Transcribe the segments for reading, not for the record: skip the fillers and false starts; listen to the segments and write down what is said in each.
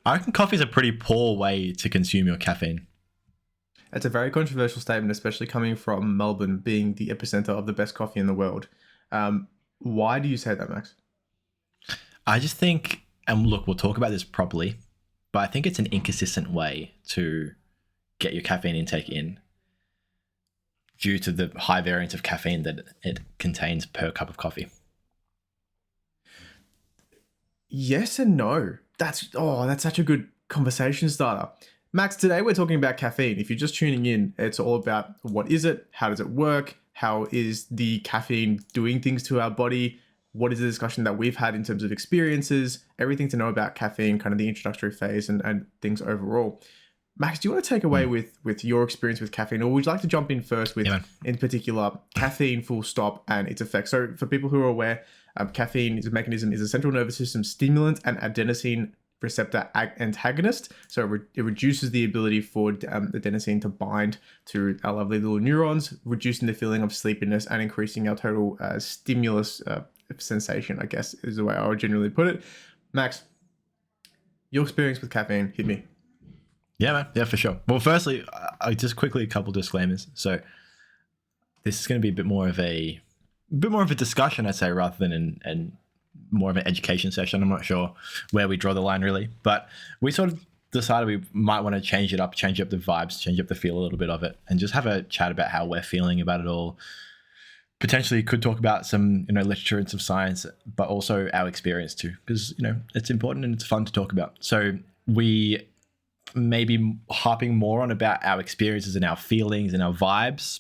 I reckon coffee is a pretty poor way to consume your caffeine. It's a very controversial statement, especially coming from Melbourne, being the epicenter of the best coffee in the world. Why do you say that, Max? I just think, and look, we'll talk about this properly, but I think it's an inconsistent way to get your caffeine intake in due to the high variance of caffeine that it contains per cup of coffee. Yes and no. That's such a good conversation starter. Max, today we're talking about caffeine. If you're just tuning in, it's all about what is it? How does it work? How is the caffeine doing things to our body? What is the discussion that we've had in terms of experiences? Everything to know about caffeine, kind of the introductory phase and things overall. Max, do you want to take away with your experience with caffeine, or would you like to jump in first with, in particular, caffeine full stop and its effects? So for people who are aware, caffeine is a central nervous system stimulant and adenosine receptor antagonist. So it reduces the ability for adenosine to bind to our lovely little neurons, reducing the feeling of sleepiness and increasing our total stimulus sensation, I guess is the way I would generally put it. Max, your experience with caffeine, hit me. Yeah, man. Yeah, for sure. Well, firstly, I just quickly a couple disclaimers. So this is going to be a bit more of a discussion, I'd say, rather than more of an education session. I'm not sure where we draw the line really, but we sort of decided we might want to change up the vibes, change up the feel a little bit of it, and just have a chat about how we're feeling about it all. Potentially could talk about some, literature and some science, but also our experience too, because, it's important and it's fun to talk about. So we may be harping more on about our experiences and our feelings and our vibes,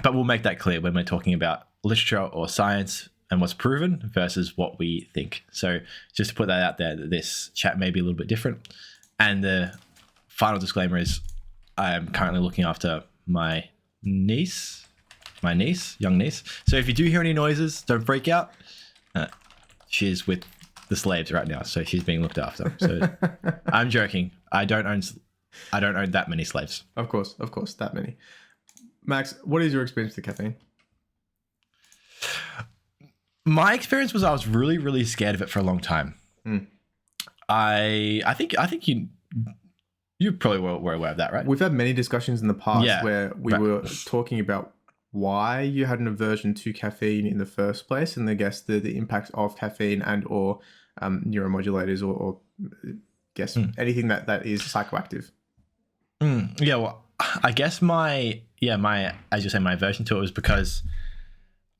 but we'll make that clear when we're talking about literature or science and what's proven versus what we think. So just to put that out there, that this chat may be a little bit different. And the final disclaimer is I am currently looking after my young niece. So if you do hear any noises, don't freak out. She's with the slaves right now, so she's being looked after. So I'm joking. I don't own that many slaves. Of course, that many. Max, what is your experience with caffeine? My experience was I was really, really scared of it for a long time. I think you probably were aware of that, right? We've had many discussions in the past where we were talking about why you had an aversion to caffeine in the first place, and I guess the impact of caffeine and or neuromodulators or anything that is psychoactive. Yeah, well, I guess my aversion to it was because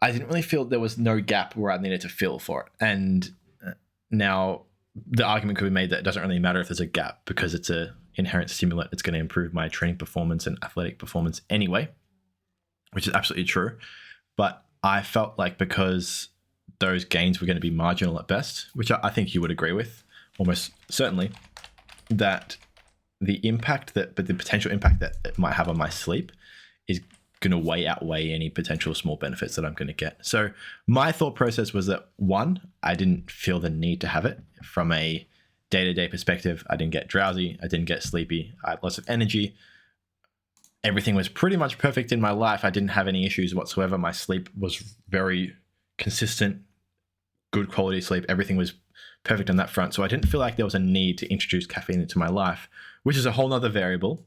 I didn't really feel there was no gap where I needed to fill for it. And now the argument could be made that it doesn't really matter if there's a gap because it's an inherent stimulant. It's going to improve my training performance and athletic performance anyway, which is absolutely true. But I felt like because those gains were going to be marginal at best, which I think you would agree with almost certainly, that the potential impact that it might have on my sleep is going to outweigh any potential small benefits that I'm going to get. So my thought process was that, one, I didn't feel the need to have it from a day-to-day perspective. I didn't get drowsy. I didn't get sleepy. I had lots of energy. Everything was pretty much perfect in my life. I didn't have any issues whatsoever. My sleep was very consistent, good quality sleep. Everything was perfect on that front. So I didn't feel like there was a need to introduce caffeine into my life, which is a whole nother variable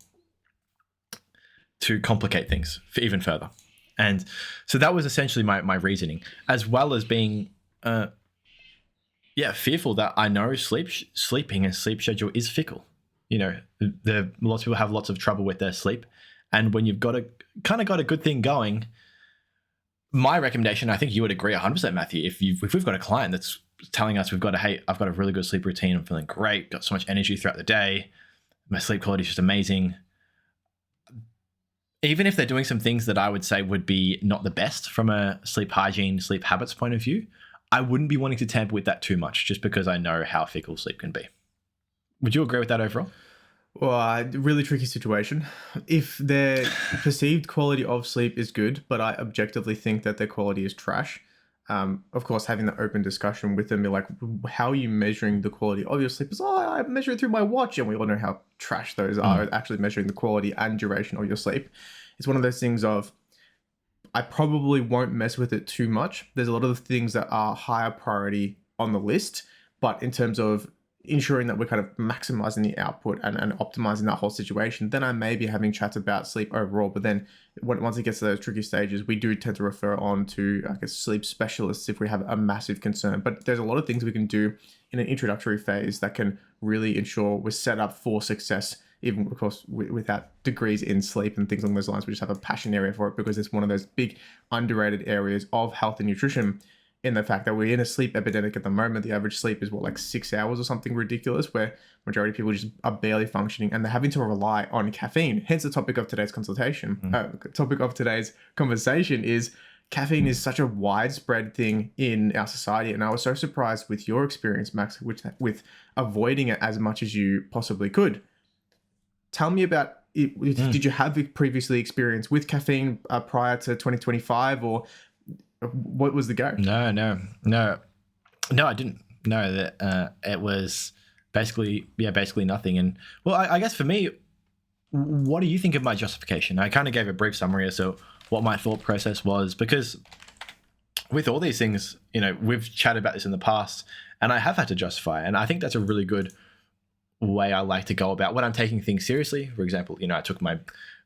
to complicate things even further. And so that was essentially my reasoning, as well as being fearful that I know sleeping and sleep schedule is fickle. Lots of people have lots of trouble with their sleep. And when you've got a good thing going, my recommendation, I think you would agree 100%, Matthew, if we've got a client that's telling us I've got a really good sleep routine, I'm feeling great, got so much energy throughout the day, my sleep quality is just amazing. Even if they're doing some things that I would say would be not the best from a sleep hygiene, sleep habits point of view, I wouldn't be wanting to tamper with that too much just because I know how fickle sleep can be. Would you agree with that overall? Well, really tricky situation. If their perceived quality of sleep is good, but I objectively think that their quality is trash, of course, having that open discussion with them, like, how are you measuring the quality of your sleep? Is, I measure it through my watch, and we all know how trash those are, actually measuring the quality and duration of your sleep. It's one of those things of, I probably won't mess with it too much. There's a lot of things that are higher priority on the list, but in terms of ensuring that we're kind of maximizing the output and optimizing that whole situation, then I may be having chats about sleep overall. But then once it gets to those tricky stages, we do tend to refer on to, I guess, sleep specialists if we have a massive concern. But there's a lot of things we can do in an introductory phase that can really ensure we're set up for success, even of course without degrees in sleep and things along those lines. We just have a passion area for it because it's one of those big underrated areas of health and nutrition, in the fact that we're in a sleep epidemic at the moment. The average sleep is like 6 hours or something ridiculous, where majority of people just are barely functioning and they're having to rely on caffeine. Hence the topic of today's conversation is caffeine is such a widespread thing in our society. And I was so surprised with your experience, Max, with avoiding it as much as you possibly could. Tell me about it. Did you have previously experience with caffeine prior to 2025, or what was the go? No, I didn't. No, that it was basically nothing. And well, I guess for me, what do you think of my justification? I kind of gave a brief summary as to what my thought process was, because with all these things, we've chatted about this in the past, and I have had to justify, and I think that's a really good way I like to go about when I'm taking things seriously. For example, I took my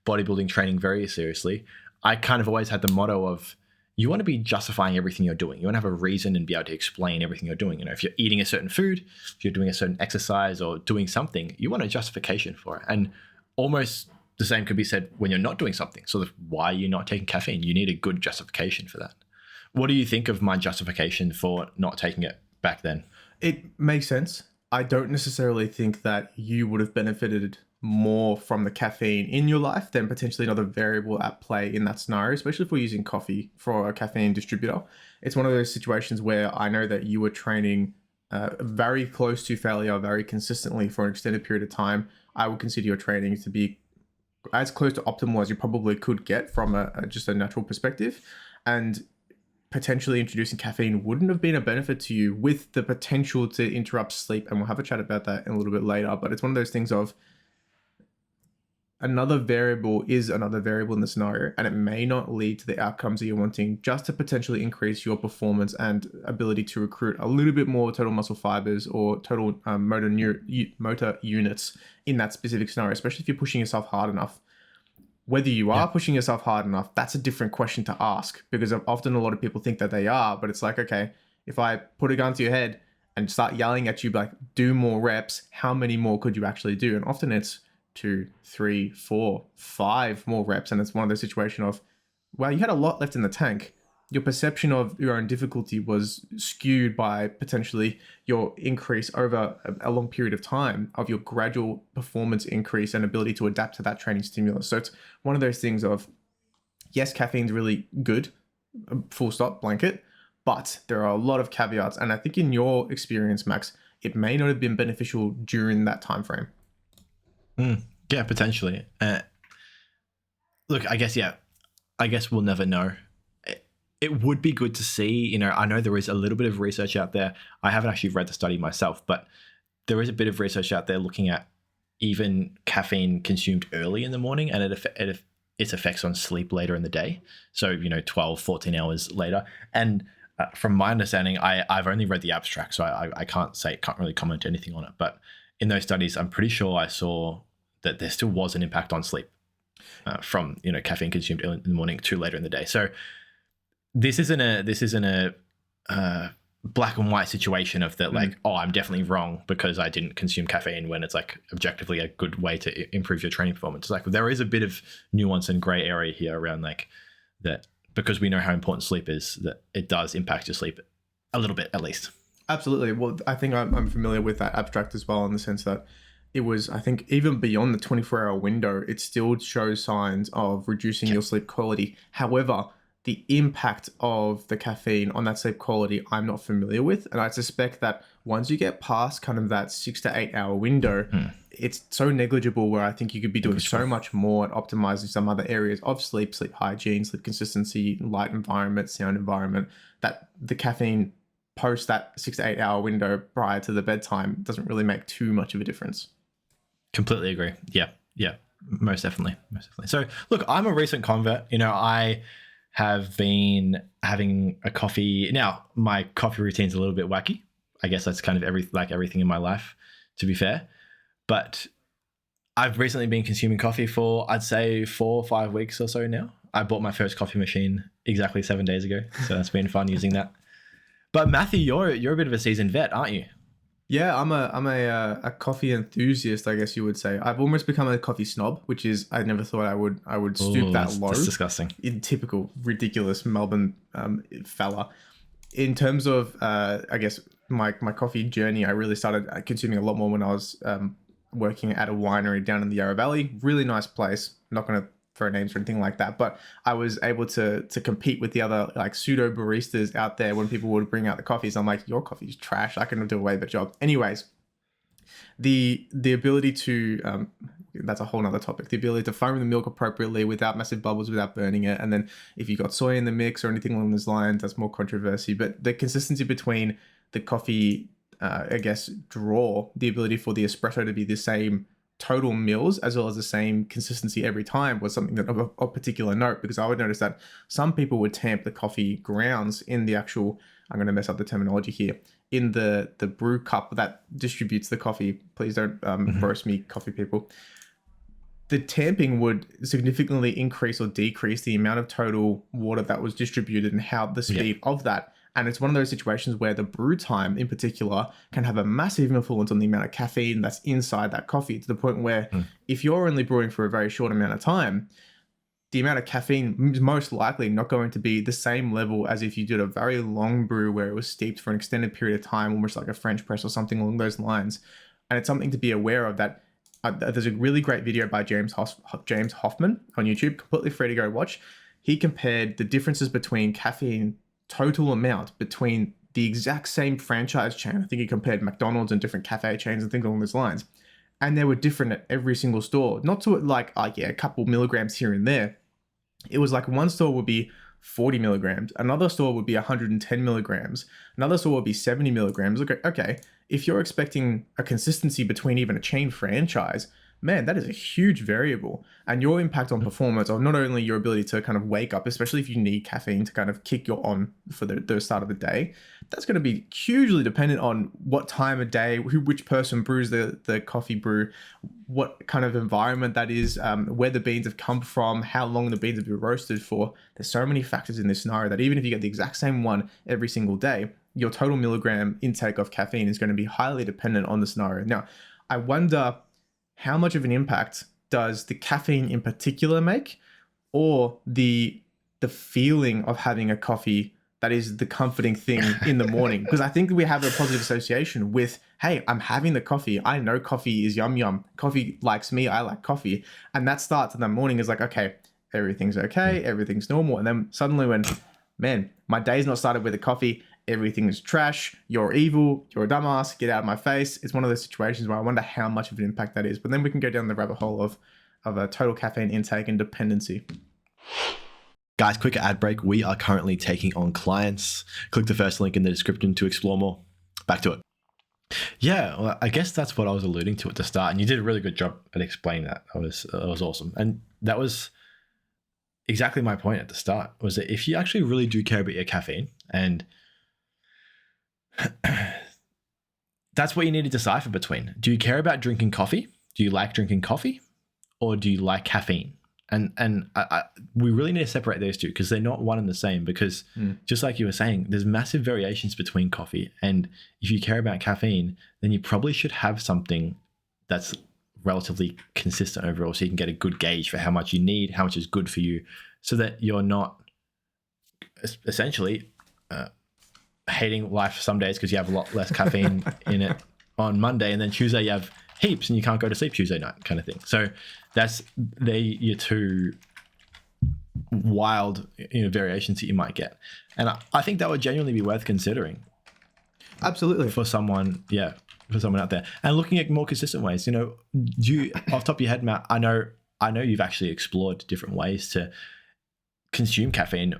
bodybuilding training very seriously. I kind of always had the motto of, you want to be justifying everything you're doing. You want to have a reason and be able to explain everything you're doing. If you're eating a certain food, if you're doing a certain exercise or doing something, you want a justification for it. And almost the same could be said when you're not doing something. So why are you not taking caffeine? You need a good justification for that. What do you think of my justification for not taking it back then? It makes sense. I don't necessarily think that you would have benefited more from the caffeine in your life than potentially another variable at play in that scenario, especially if we're using coffee for a caffeine distributor. It's one of those situations where I know that you were training very close to failure very consistently for an extended period of time. I would consider your training to be as close to optimal as you probably could get from just a natural perspective. And potentially introducing caffeine wouldn't have been a benefit to you, with the potential to interrupt sleep. And we'll have a chat about that in a little bit later. But it's one of those things of, another variable is another variable in the scenario, and it may not lead to the outcomes that you're wanting, just to potentially increase your performance and ability to recruit a little bit more total muscle fibers or total motor units in that specific scenario, especially if you're pushing yourself hard enough. Whether you are pushing yourself hard enough, that's a different question to ask, because often a lot of people think that they are, but it's like, okay, if I put a gun to your head and start yelling at you like, do more reps, how many more could you actually do? And often it's 2, 3, 4, 5 more reps. And it's one of those situations of, well, you had a lot left in the tank. Your perception of your own difficulty was skewed by potentially your increase over a long period of time of your gradual performance increase and ability to adapt to that training stimulus. So it's one of those things of, yes, caffeine's really good, full stop, blanket, but there are a lot of caveats. And I think in your experience, Max, it may not have been beneficial during that time frame. Yeah, potentially. Look, I guess we'll never know. It would be good to see, I know there is a little bit of research out there. I haven't actually read the study myself, but there is a bit of research out there looking at even caffeine consumed early in the morning and its effects on sleep later in the day. So, 12, 14 hours later. And from my understanding, I've only read the abstract, so I can't really comment anything on it. But in those studies, I'm pretty sure I saw that there still was an impact on sleep from, caffeine consumed early in the morning to later in the day. So this isn't a black and white situation of that, like, oh, I'm definitely wrong because I didn't consume caffeine, when it's like objectively a good way to improve your training performance. It's like there is a bit of nuance and gray area here around like that, because we know how important sleep is, that it does impact your sleep a little bit at least. Absolutely. Well, I think I'm familiar with that abstract as well, in the sense that it was, I think, even beyond the 24-hour window, it still shows signs of reducing your sleep quality. However, the impact of the caffeine on that sleep quality, I'm not familiar with. And I suspect that once you get past kind of that 6 to 8 hour window, it's so negligible, where I think you could be doing so much more at optimizing some other areas of sleep hygiene, sleep consistency, light environment, sound environment, that the caffeine post that 6 to 8 hour window prior to the bedtime doesn't really make too much of a difference. Completely agree. Yeah, most definitely. So look, I'm a recent convert. I have been having a coffee. Now, my coffee routine's a little bit wacky. I guess that's kind of everything in my life, to be fair. But I've recently been consuming coffee for, I'd say, 4 or 5 weeks or so now. I bought my first coffee machine exactly 7 days ago, so that's been fun using that. But Matthew, you're a bit of a seasoned vet, aren't you? Yeah, I'm a coffee enthusiast, I guess you would say. I've almost become a coffee snob, which is I never thought I would stoop that low. That's disgusting. In typical ridiculous Melbourne fella. In terms of I guess my coffee journey, I really started consuming a lot more when I was working at a winery down in the Yarra Valley. Really nice place. I'm not going to throw names or anything like that, but I was able to compete with the other like pseudo baristas out there when people would bring out the coffees. I'm like, your coffee's trash. I can do a way better job. Anyways, the ability to that's a whole nother topic. The ability to foam the milk appropriately without massive bubbles, without burning it. And then if you got soy in the mix or anything along those lines, that's more controversy. But the consistency between the coffee, I guess, draw, the ability for the espresso to be the same total mils as well as the same consistency every time was something that of particular note, because I would notice that some people would tamp the coffee grounds in the actual, I'm going to mess up the terminology here, in the brew cup that distributes the coffee. Please don't roast me, coffee people. The tamping would significantly increase or decrease the amount of total water that was distributed and how the speed of that. And it's one of those situations where the brew time in particular can have a massive influence on the amount of caffeine that's inside that coffee, to the point where if you're only brewing for a very short amount of time, the amount of caffeine is most likely not going to be the same level as if you did a very long brew where it was steeped for an extended period of time, almost like a French press or something along those lines. And it's something to be aware of that. There's a really great video by James Hoffman on YouTube, completely free to go watch. He compared the differences between caffeine total amount between the exact same franchise chain. I think he compared McDonald's and different cafe chains and things along those lines. And they were different at every single store. Not to like, a couple milligrams here and there. It was like one store would be 40 milligrams. Another store would be 110 milligrams. Another store would be 70 milligrams. Okay, if you're expecting a consistency between even a chain franchise, man, that is a huge variable. And your impact on performance of not only your ability to kind of wake up, especially if you need caffeine to kind of kick you on for the start of the day, that's going to be hugely dependent on what time of day, which person brews the coffee brew, what kind of environment that is, where the beans have come from, how long the beans have been roasted for. There's so many factors in this scenario that even if you get the exact same one every single day, your total milligram intake of caffeine is going to be highly dependent on the scenario. Now, I wonder how much of an impact does the caffeine in particular make, or the feeling of having a coffee that is the comforting thing in the morning? Because I think we have a positive association with, hey, I'm having the coffee. I know coffee is yum yum. Coffee likes me. I like coffee. And that starts in the morning is like, okay, everything's okay. Everything's normal. And then suddenly when, man, my day's not started with a coffee, everything is trash, you're evil, you're a dumbass, get out of my face. It's one of those situations where I wonder how much of an impact that is. But then we can go down the rabbit hole of a total caffeine intake and dependency. Guys, quick ad break. We are currently taking on clients. Click the first link in the description to explore more. Back to it. Yeah, well, I guess that's what I was alluding to at the start. And you did a really good job at explaining that. That was awesome. And that was exactly my point at the start, was that if you actually really do care about your caffeine, and that's what you need to decipher between. Do you care about drinking coffee? Do you like drinking coffee? Or do you like caffeine? And we really need to separate those two, because they're not one and the same. Because just like you were saying, there's massive variations between coffee. And if you care about caffeine, then you probably should have something that's relatively consistent overall, so you can get a good gauge for how much you need, how much is good for you, so that you're not essentially hating life some days because you have a lot less caffeine in it on Monday, and then Tuesday you have heaps and you can't go to sleep Tuesday night, kind of thing. So that's your two wild variations that you might get. And I think that would genuinely be worth considering. Absolutely. For someone out there. And looking at more consistent ways, do you, off the top of your head, Matt, I know you've actually explored different ways to consume caffeine.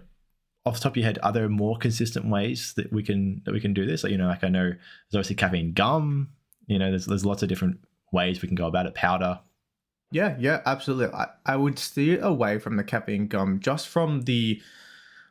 Off the top of your head, are there more consistent ways that we can do this? Like I know there's obviously caffeine gum. There's lots of different ways we can go about it. Powder. Yeah, absolutely. I would steer away from the caffeine gum just from the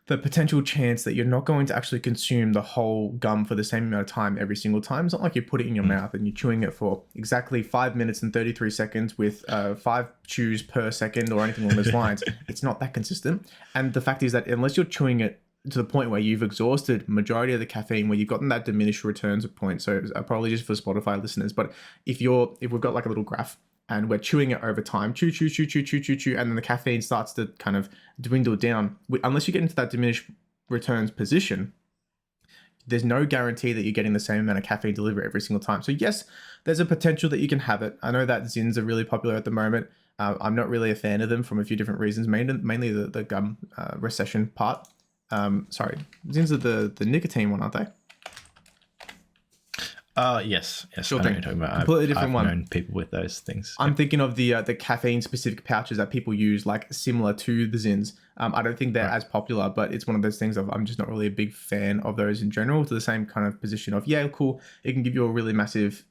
the potential chance that you're not going to actually consume the whole gum for the same amount of time every single time. It's not like you put it in your mouth and you're chewing it for exactly 5 minutes and 33 seconds with 5 chews per second or anything along those lines. It's not that consistent. And the fact is that unless you're chewing it to the point where you've exhausted majority of the caffeine, where you've gotten that diminished returns point. So apologies for Spotify listeners, but if we've got like a little graph and we're chewing it over time, chew, and then the caffeine starts to kind of dwindle down. Unless you get into that diminished returns position, there's no guarantee that you're getting the same amount of caffeine delivery every single time. So yes, there's a potential that you can have it. I know that Zins are really popular at the moment. I'm not really a fan of them from a few different reasons, mainly the gum recession part. Zins are the nicotine one, aren't they? Yes. Sure I know thing. what you're talking about. Completely different one. I've known people with those things. I'm thinking of the caffeine specific pouches that people use, like similar to the Zins. I don't think they're as popular, but it's one of those things of I'm just not really a big fan of those in general. To the same kind of position of cool, it can give you a really massive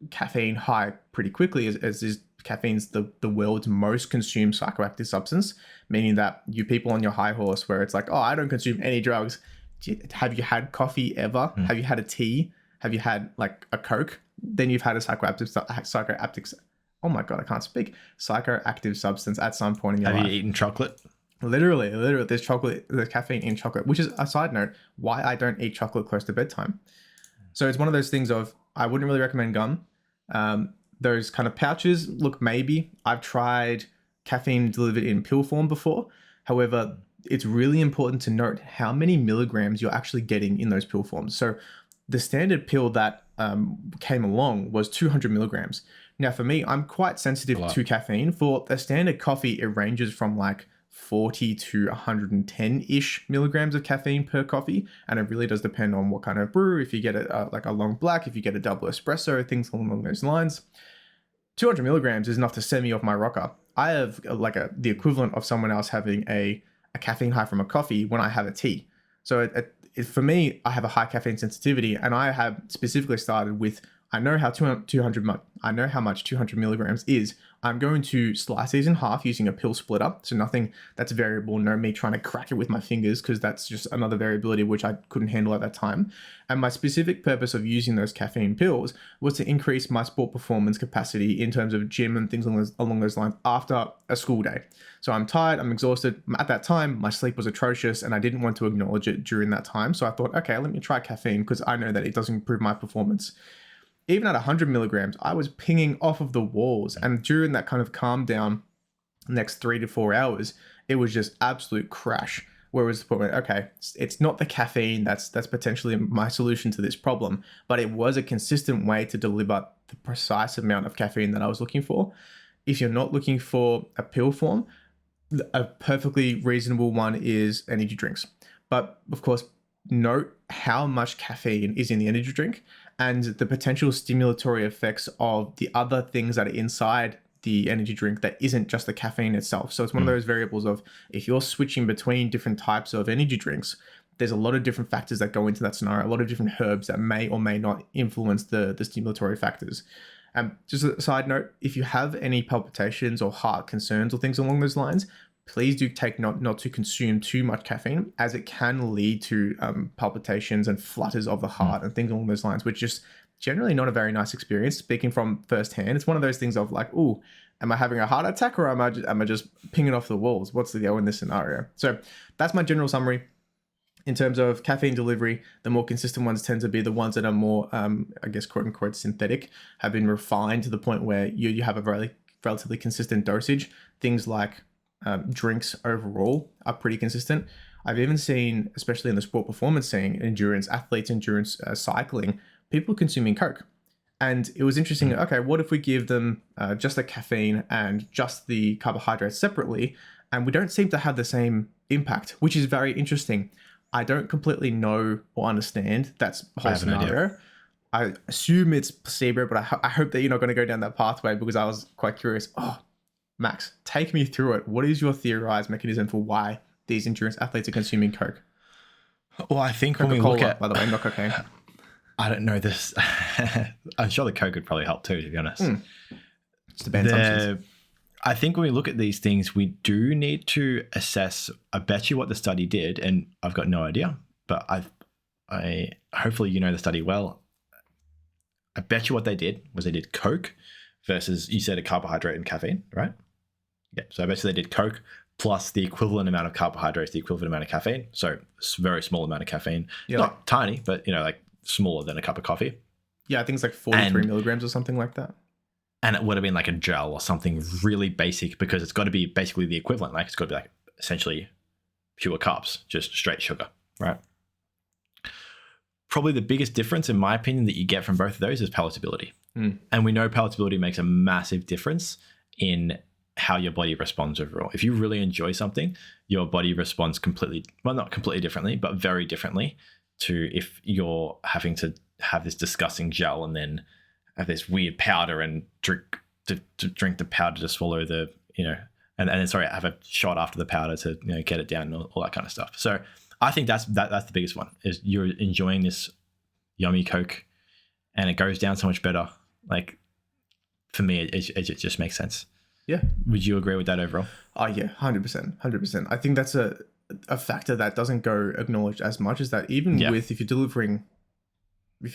caffeine high pretty quickly, as is caffeine's the world's most consumed psychoactive substance, meaning that you people on your high horse where it's like, oh, I don't consume any drugs. Have you had coffee ever? Have you had a tea? Have you had like a Coke? Then you've had a psychoactive. Oh my God, I can't speak. Psychoactive substance at some point in your life. Have you eaten chocolate? Literally, there's caffeine in chocolate, which is a side note why I don't eat chocolate close to bedtime. So it's one of those things of, I wouldn't really recommend gum. Those kind of pouches, look, maybe. I've tried caffeine delivered in pill form before. However, it's really important to note how many milligrams you're actually getting in those pill forms. So the standard pill that came along was 200 milligrams. Now, for me, I'm quite sensitive to caffeine. For a standard coffee, it ranges from like 40 to 110-ish milligrams of caffeine per coffee. And it really does depend on what kind of brew. If you get like a long black, if you get a double espresso, things along those lines. 200 milligrams is enough to send me off my rocker. I have the equivalent of someone else having a caffeine high from a coffee when I have a tea. So for me, I have a high caffeine sensitivity, and I have specifically started with, I know how much 200 milligrams is. I'm going to slice these in half using a pill splitter. So nothing that's variable, no me trying to crack it with my fingers, because that's just another variability which I couldn't handle at that time. And my specific purpose of using those caffeine pills was to increase my sport performance capacity in terms of gym and things along those lines after a school day. So I'm tired, I'm exhausted. At that time, my sleep was atrocious and I didn't want to acknowledge it during that time. So I thought, okay, let me try caffeine because I know that it does improve my performance. Even at 100 milligrams, I was pinging off of the walls. And during that kind of calm down, next 3 to 4 hours, it was just absolute crash. Whereas the point where, okay, it's not the caffeine that's potentially my solution to this problem, but it was a consistent way to deliver the precise amount of caffeine that I was looking for. If you're not looking for a pill form, a perfectly reasonable one is energy drinks. But of course, note how much caffeine is in the energy drink and the potential stimulatory effects of the other things that are inside the energy drink that isn't just the caffeine itself. So it's one of those variables of, if you're switching between different types of energy drinks, there's a lot of different factors that go into that scenario, a lot of different herbs that may or may not influence the stimulatory factors. Just a side note, if you have any palpitations or heart concerns or things along those lines, please do take not to consume too much caffeine, as it can lead to palpitations and flutters of the heart and things along those lines, which is generally not a very nice experience. Speaking from firsthand, it's one of those things of like, ooh, am I having a heart attack or am I just pinging off the walls? What's the go in this scenario? So that's my general summary. In terms of caffeine delivery, the more consistent ones tend to be the ones that are more, I guess, quote unquote, synthetic, have been refined to the point where you have a relatively consistent dosage. Things like drinks overall are pretty consistent. I've even seen, especially in the sport performance scene, endurance cycling, people consuming Coke. And it was interesting, okay, what if we give them just the caffeine and just the carbohydrates separately, and we don't seem to have the same impact, which is very interesting. I don't completely know or understand that whole scenario. I assume it's placebo, but I hope that you're not going to go down that pathway, because I was quite curious. Oh, Max, take me through it. What is your theorized mechanism for why these endurance athletes are consuming Coke? Well, I think Coca-Cola, when we look at, by the way, not cocaine. I don't know this. I'm sure the Coke would probably help too, to be honest. It's the banned substance. I think when we look at these things, we do need to assess. I bet you what the study did, and I've got no idea, but I hopefully you know the study well. I bet you what they did was they did Coke versus, you said, a carbohydrate and caffeine, right? Yeah. So I bet you they did Coke plus the equivalent amount of carbohydrates, the equivalent amount of caffeine. So it's a very small amount of caffeine. Yeah, Not tiny, but like smaller than a cup of coffee. Yeah, I think it's like 43 milligrams or something like that. And it would have been like a gel or something really basic, because it's got to be basically the equivalent. Like it's got to be like essentially pure carbs, just straight sugar, right? Probably the biggest difference, in my opinion, that you get from both of those is palatability. And we know palatability makes a massive difference in how your body responds overall. If you really enjoy something, your body responds completely, well, not completely differently, but very differently to if you're having to have this disgusting gel and then have this weird powder and drink the powder to swallow the, and then have a shot after the powder to get it down and all that kind of stuff. So I think that's the biggest one, is you're enjoying this yummy Coke and it goes down so much better. Like for me, it just makes sense. Yeah. Would you agree with that overall? Oh yeah, 100%. I think that's a factor that doesn't go acknowledged as much, is that even with, if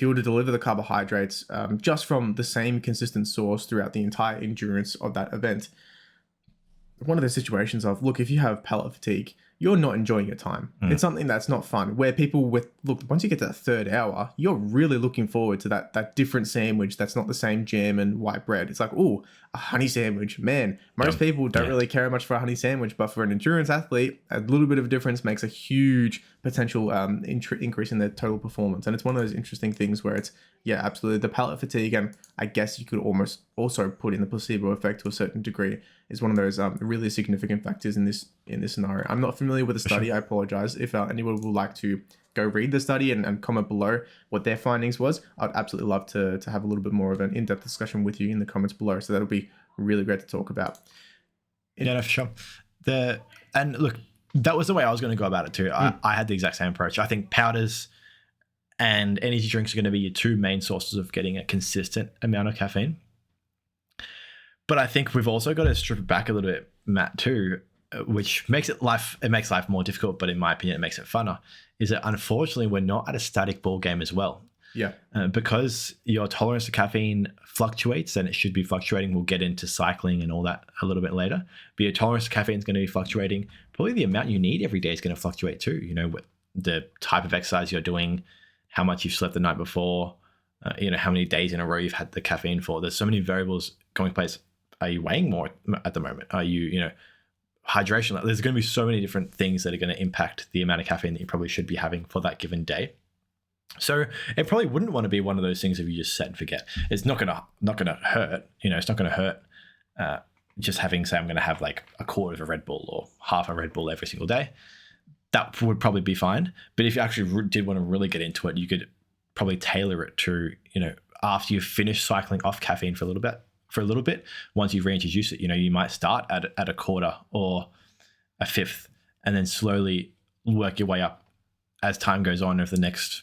you were to deliver the carbohydrates just from the same consistent source throughout the entire endurance of that event, one of those situations of, look, if you have palate fatigue, you're not enjoying your time. It's something that's not fun, where people once you get to that third hour, you're really looking forward to that different sandwich that's not the same jam and white bread. It's like, oh, a honey sandwich. Man, most people don't really care much for a honey sandwich, but for an endurance athlete, a little bit of a difference makes a huge potential increase in their total performance. And it's one of those interesting things where it's, yeah, absolutely, the palate fatigue, and I guess you could almost also put in the placebo effect to a certain degree, is one of those really significant factors in this scenario. I'm not familiar with the study. Sure. I apologize. If anyone would like to go read the study and comment below what their findings was, I'd absolutely love to have a little bit more of an in-depth discussion with you in the comments below. So that'll be really great to talk about. Yeah, no, for sure. And look, that was the way I was going to go about it too. I had the exact same approach. I think powders and energy drinks are going to be your two main sources of getting a consistent amount of caffeine. But I think we've also got to strip it back a little bit, Matt, too, which makes life more difficult, but in my opinion, it makes it funner, is that unfortunately we're not at a static ball game as well. Yeah. Because your tolerance to caffeine fluctuates, and it should be fluctuating. We'll get into cycling and all that a little bit later. But your tolerance to caffeine is going to be fluctuating. Probably the amount you need every day is going to fluctuate too. The type of exercise you're doing, how much you've slept the night before, how many days in a row you've had the caffeine for. There's so many variables going place. Are you weighing more at the moment? Are you, hydration? There's going to be so many different things that are going to impact the amount of caffeine that you probably should be having for that given day. So it probably wouldn't want to be one of those things if you just set and forget. It's not going to hurt. It's not going to hurt just having, say, I'm going to have like a quarter of a Red Bull or half a Red Bull every single day. That would probably be fine. But if you actually did want to really get into it, you could probably tailor it to, after you've finished cycling off caffeine for a little bit, once you reintroduce it, you might start at a quarter or a fifth, and then slowly work your way up as time goes on over the next,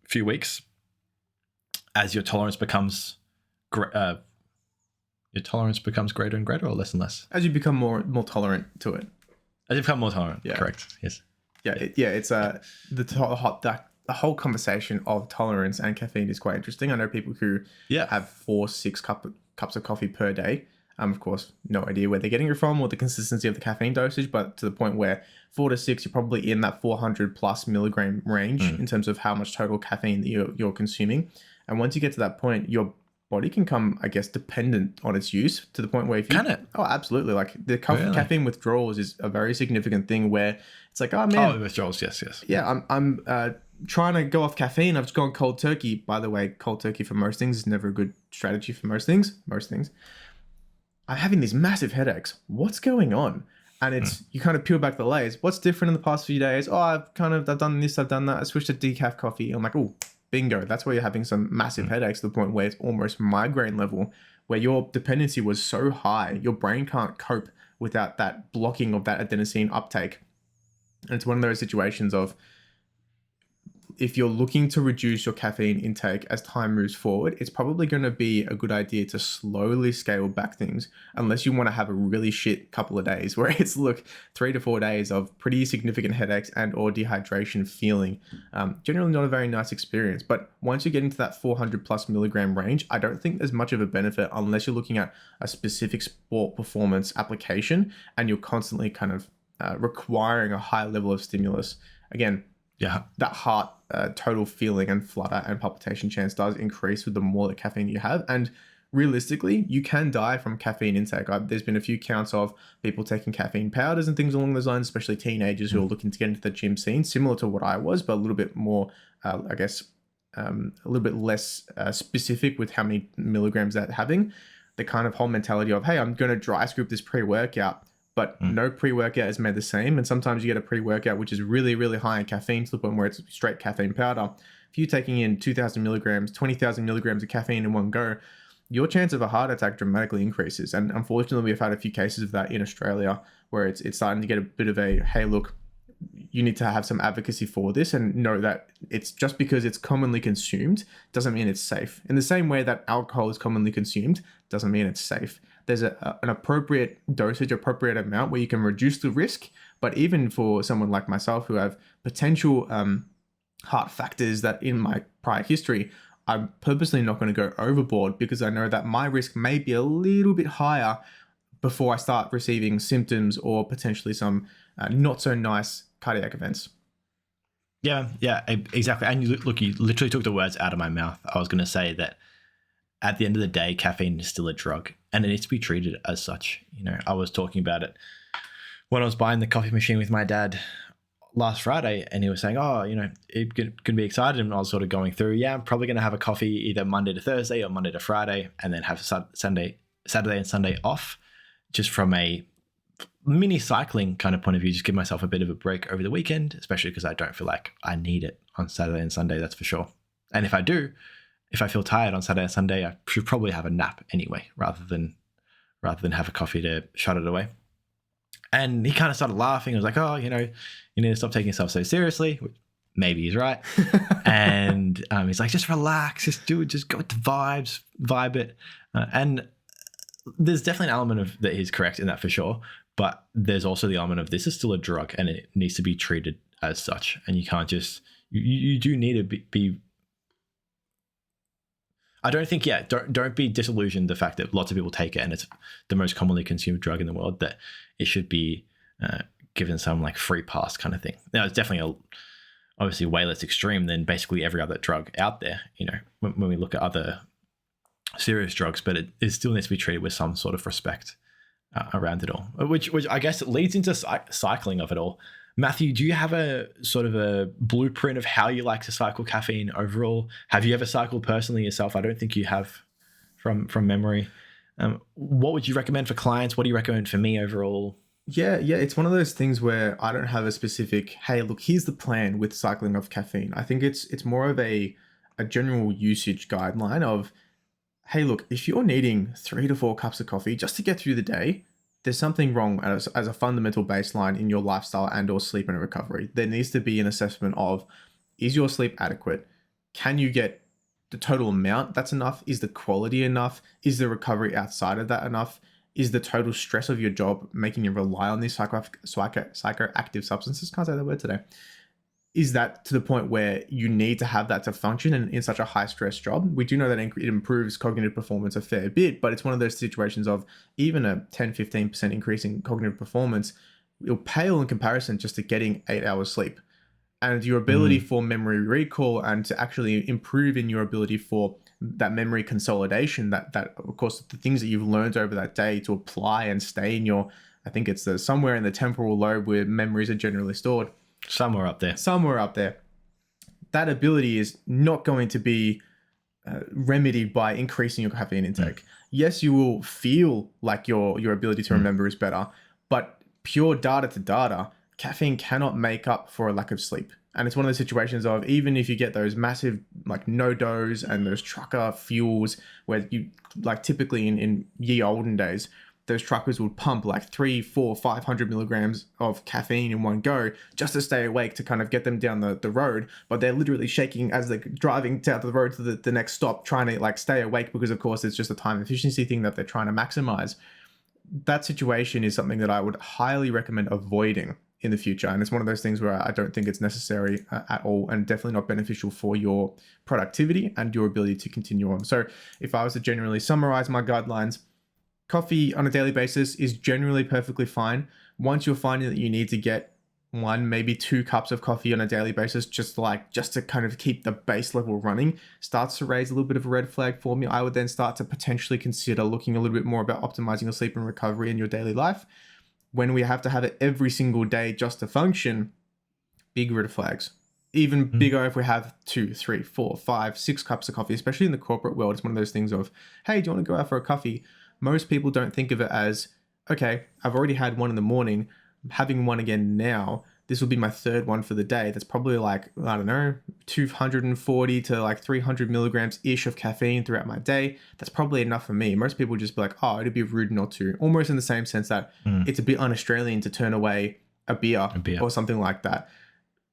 few weeks, as your tolerance becomes greater and greater, or less and less. As you become more tolerant to it. As you become more tolerant. Yeah. Correct. Yes. Yeah. It's the whole conversation of tolerance and caffeine is quite interesting. I know people who have 4-6 cups of coffee per day. Of course, no idea where they're getting it from or the consistency of the caffeine dosage, but to the point where 4 to 6, you're probably in that 400 plus milligram range in terms of how much total caffeine that you're consuming. And once you get to that point, your body can come, I guess, dependent on its use, to the point where if you... Can it? Oh, absolutely. Like the caffeine withdrawals is a very significant thing where it's like, oh man. Oh, withdrawals, yes. Yeah, I'm trying to go off caffeine. I've just gone cold turkey. By the way, cold turkey for most things is never a good strategy for most things. I'm having these massive headaches. What's going on? And it's, you kind of peel back the layers. What's different in the past few days? Oh, I've done this, I've done that. I switched to decaf coffee. I'm like, oh, bingo. That's where you're having some massive headaches, to the point where it's almost migraine level, where your dependency was so high, your brain can't cope without that blocking of that adenosine uptake. And it's one of those situations of, if you're looking to reduce your caffeine intake as time moves forward, it's probably going to be a good idea to slowly scale back things, unless you want to have a really shit couple of days where it's 3 to 4 days of pretty significant headaches and or dehydration feeling. Generally not a very nice experience. But once you get into that 400 plus milligram range, I don't think there's much of a benefit unless you're looking at a specific sport performance application and you're constantly kind of requiring a high level of stimulus. Again, that heart total feeling and flutter and palpitation chance does increase with the more the caffeine you have. And realistically, you can die from caffeine intake. There's been a few counts of people taking caffeine powders and things along those lines, especially teenagers who are looking to get into the gym scene, similar to what I was, but a little bit more, a little bit less specific with how many milligrams they're having. The kind of whole mentality of, hey, I'm going to dry scoop this pre-workout, but no pre-workout is made the same. And sometimes you get a pre-workout which is really, really high in caffeine to the point where it's straight caffeine powder. If you're taking in 2,000 milligrams, 20,000 milligrams of caffeine in one go, your chance of a heart attack dramatically increases. And unfortunately, we've had a few cases of that in Australia where it's starting to get a bit of a, hey, look, you need to have some advocacy for this and know that it's just because it's commonly consumed doesn't mean it's safe. In the same way that alcohol is commonly consumed doesn't mean it's safe. There's an appropriate dosage, appropriate amount where you can reduce the risk. But even for someone like myself who have potential heart factors that in my prior history, I'm purposely not going to go overboard because I know that my risk may be a little bit higher before I start receiving symptoms or potentially some not so nice cardiac events. Yeah, exactly. And you literally took the words out of my mouth. I was going to say that at the end of the day, caffeine is still a drug and it needs to be treated as such. I was talking about it when I was buying the coffee machine with my dad last Friday, and he was saying, it can be excited. And I was sort of going through, I'm probably going to have a coffee either Monday to Thursday or Monday to Friday, and then have Saturday and Sunday off, just from a mini cycling kind of point of view, just give myself a bit of a break over the weekend, especially because I don't feel like I need it on Saturday and Sunday, that's for sure. And if I do, if I feel tired on Saturday and Sunday, I should probably have a nap anyway, rather than have a coffee to shut it away. And he kind of started laughing. I was like, you need to stop taking yourself so seriously. Which maybe he's right. And he's like, just relax, just do it, just go with the vibes, vibe it. And there's definitely an element of that he's correct in that for sure. But there's also the element of this is still a drug and it needs to be treated as such. And you can't just, you do need to be I don't think, don't be disillusioned the fact that lots of people take it and it's the most commonly consumed drug in the world, that it should be given some like free pass kind of thing. Now, it's definitely obviously way less extreme than basically every other drug out there, when we look at other serious drugs, but it still needs to be treated with some sort of respect around it all, which I guess leads into cycling of it all. Matthew, do you have a sort of a blueprint of how you like to cycle caffeine overall? Have you ever cycled personally yourself? I don't think you have from memory. What would you recommend for clients? What do you recommend for me overall? Yeah. It's one of those things where I don't have a specific, hey, look, here's the plan with cycling of caffeine. I think it's more of a general usage guideline of, hey, look, if you're needing 3 to 4 cups of coffee just to get through the day, there's something wrong as a fundamental baseline in your lifestyle and or sleep and recovery. There needs to be an assessment of, is your sleep adequate? Can you get the total amount that's enough? Is the quality enough? Is the recovery outside of that enough? Is the total stress of your job making you rely on these psychoactive substances? Can't say that word today. Is that to the point where you need to have that to function in such a high stress job? We do know that it improves cognitive performance a fair bit, but it's one of those situations of even a 10-15% increase in cognitive performance will pale in comparison just to getting 8 hours sleep. And your ability for memory recall and to actually improve in your ability for that memory consolidation, that of course the things that you've learned over that day to apply and stay in your, I think it's somewhere in the temporal lobe where memories are generally stored. Somewhere up there. That ability is not going to be remedied by increasing your caffeine intake. Yes, you will feel like your ability to remember is better, but pure data to data, caffeine cannot make up for a lack of sleep. And it's one of those situations of, even if you get those massive like no-dos and those trucker fuels where you like typically in ye olden days, those truckers would pump like 3, 4, 500 milligrams of caffeine in one go just to stay awake to kind of get them down the road. But they're literally shaking as they're driving down the road to the next stop, trying to like stay awake because of course it's just a time efficiency thing that they're trying to maximize. That situation is something that I would highly recommend avoiding in the future. And it's one of those things where I don't think it's necessary at all, and definitely not beneficial for your productivity and your ability to continue on. So if I was to generally summarize my guidelines, coffee on a daily basis is generally perfectly fine. Once you're finding that you need to get 1, maybe 2 cups of coffee on a daily basis, just to kind of keep the base level running, starts to raise a little bit of a red flag for me. I would then start to potentially consider looking a little bit more about optimizing your sleep and recovery in your daily life. When we have to have it every single day just to function, big red flags. Even bigger if we have 2, 3, 4, 5, 6 cups of coffee, especially in the corporate world. It's one of those things of, hey, do you want to go out for a coffee? Most people don't think of it as, okay, I've already had one in the morning, I'm having one again now. This will be my 3rd one for the day. That's probably like, I don't know, 240 to like 300 milligrams ish of caffeine throughout my day. That's probably enough for me. Most people just be like, oh, it'd be rude not to. Almost in the same sense that it's a bit un-Australian to turn away a beer or something like that.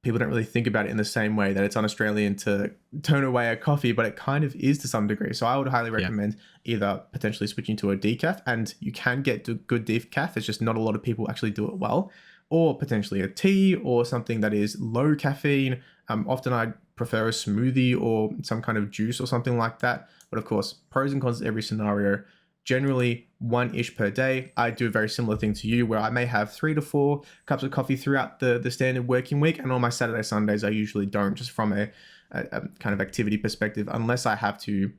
People don't really think about it in the same way that it's un-Australian to turn away a coffee, but it kind of is to some degree. So I would highly recommend either potentially switching to a decaf, and you can get good decaf. It's just not a lot of people actually do it well. Or potentially a tea or something that is low caffeine. Often I prefer a smoothie or some kind of juice or something like that. But of course, pros and cons to every scenario. Generally 1-ish per day. I do a very similar thing to you where I may have 3 to 4 cups of coffee throughout the standard working week. And on my Saturday, Sundays, I usually don't, just from a kind of activity perspective, unless I have to,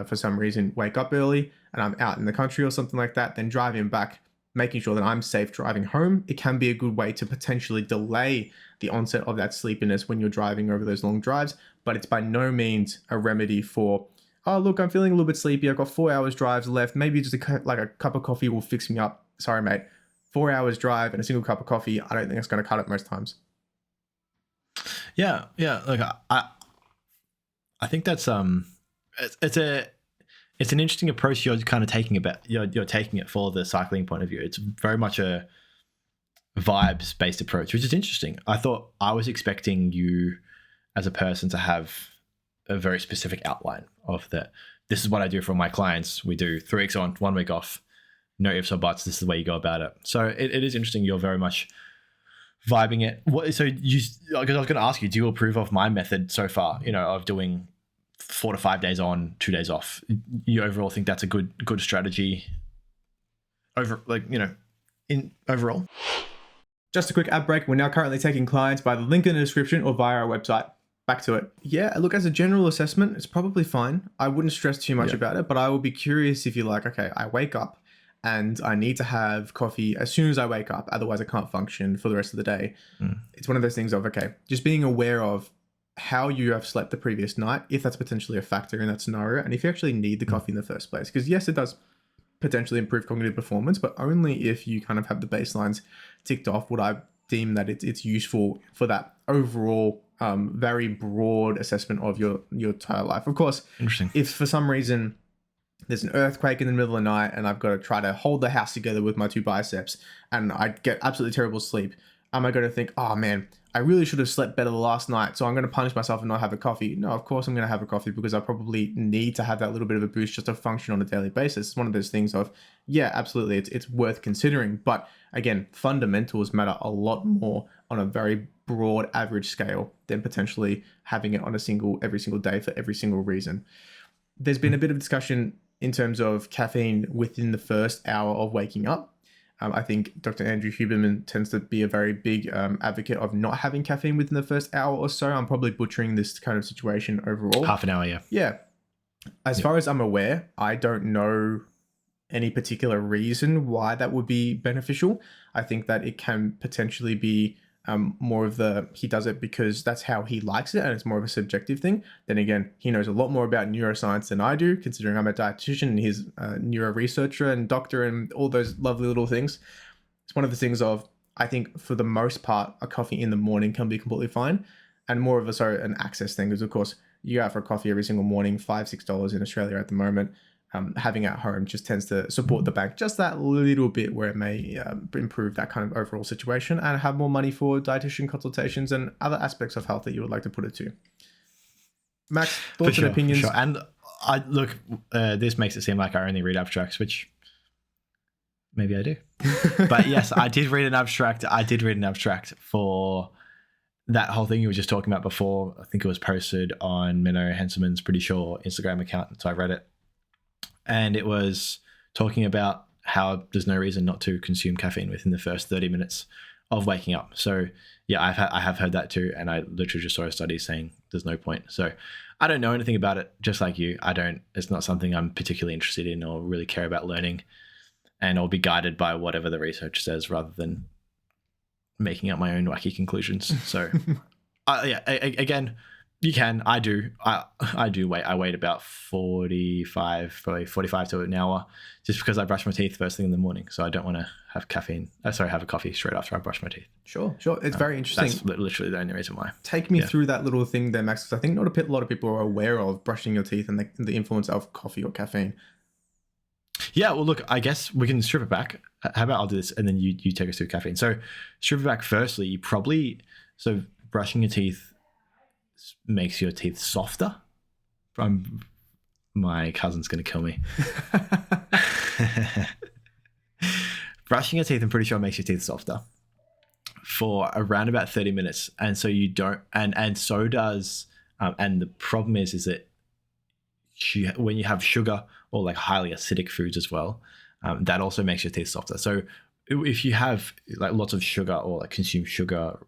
for some reason, wake up early and I'm out in the country or something like that, then driving back, making sure that I'm safe driving home. It can be a good way to potentially delay the onset of that sleepiness when you're driving over those long drives, but it's by no means a remedy for, oh, look, I'm feeling a little bit sleepy. I've got 4 hours drives left. Maybe just a cup of coffee will fix me up. Sorry, mate. 4 hours drive and a single cup of coffee, I don't think it's going to cut it most times. Yeah. Like I think that's it's an interesting approach you're kind of taking you're taking it for the cycling point of view. It's very much a vibes based approach, which is interesting. I thought I was expecting you as a person to have a very specific outline of that. This is what I do for my clients. We do 3 weeks on, 1 week off, no ifs or buts. This is the way you go about it. So it is interesting. You're very much vibing it. So because I was going to ask you, do you approve of my method so far, of doing 4 to 5 days on, 2 days off? You overall think that's a good strategy overall? Just a quick ad break. We're now currently taking clients by the link in the description or via our website. Back to it. Yeah, look, as a general assessment, it's probably fine. I wouldn't stress too much about it, but I will be curious if you're like, okay, I wake up and I need to have coffee as soon as I wake up. Otherwise, I can't function for the rest of the day. It's one of those things of, okay, just being aware of how you have slept the previous night, if that's potentially a factor in that scenario, and if you actually need the coffee in the first place. Because yes, it does potentially improve cognitive performance, but only if you kind of have the baselines ticked off would I deem that it's useful for that overall very broad assessment of your entire life. Of course, interesting. If for some reason there's an earthquake in the middle of the night and I've got to try to hold the house together with my 2 biceps and I get absolutely terrible sleep, am I going to think, oh man, I really should have slept better last night, so I'm going to punish myself and not have a coffee? No, of course I'm going to have a coffee because I probably need to have that little bit of a boost just to function on a daily basis. It's one of those things of, yeah, absolutely, it's worth considering. But again, fundamentals matter a lot more on a very broad average scale than potentially having it on every single day for every single reason. There's been a bit of discussion in terms of caffeine within the first hour of waking up. I think Dr. Andrew Huberman tends to be a very big advocate of not having caffeine within the first hour or so. I'm probably butchering this kind of situation overall. Half an hour, yeah. Yeah. As far as I'm aware, I don't know any particular reason why that would be beneficial. I think that it can potentially be more of he does it because that's how he likes it and it's more of a subjective thing. Then again, he knows a lot more about neuroscience than I do, considering I'm a dietitian and he's a neuro researcher and doctor and all those lovely little things. It's one of the things of, I think for the most part, a coffee in the morning can be completely fine, and more of an access thing, because of course you go out for a coffee every single morning, $5-6 in Australia at the moment. having at home just tends to support the bank just that little bit, where it may improve that kind of overall situation, and have more money for dietitian consultations and other aspects of health that you would like to put it to. Max, thoughts and opinions? For sure. And I look, this makes it seem like I only read abstracts, which maybe I do. But yes, I did read an abstract. I did read an abstract for that whole thing you were just talking about before. I think it was posted on Menno Henselman's pretty sure Instagram account. So I read it. And it was talking about how there's no reason not to consume caffeine within the first 30 minutes of waking up. So yeah, I have heard that too. And I literally just saw a study saying there's no point. So I don't know anything about it, just like you. It's not something I'm particularly interested in or really care about learning. And I'll be guided by whatever the research says rather than making up my own wacky conclusions. So again, you can. I do wait. I wait about 45 to an hour just because I brush my teeth first thing in the morning. So I don't want to have have a coffee straight after I brush my teeth. Sure. It's very interesting. That's literally the only reason why. Take me through that little thing there, Max, because I think not a lot of people are aware of brushing your teeth and the influence of coffee or caffeine. Yeah, well, look, I guess we can strip it back. How about I'll do this and then you take us through caffeine. So strip it back firstly, brushing your teeth makes your teeth softer. My cousin's going to kill me. Brushing your teeth, I'm pretty sure, makes your teeth softer for around about 30 minutes. And so you don't, and so does, and the problem is that when you have sugar or like highly acidic foods as well, that also makes your teeth softer. So if you have like lots of sugar or like consume sugar